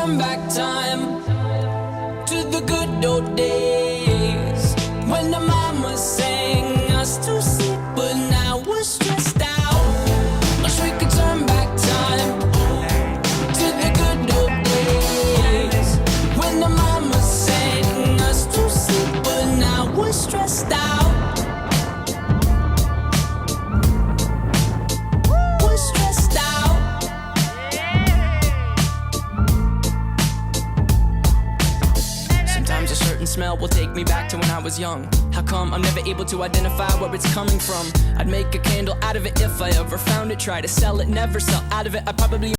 turn back time to the good old days when the mama sang us to sleep, but now we're stressed out. Wish we could turn back time to the good old days when the mama sang us to sleep, but now we're stressed out. We're stressed out. Sometimes a certain smell will take me back to when I was young. How come I'm never able to identify where it's coming from? I'd make a candle out of it if I ever found it. Try to sell it, never sell out of it. I probably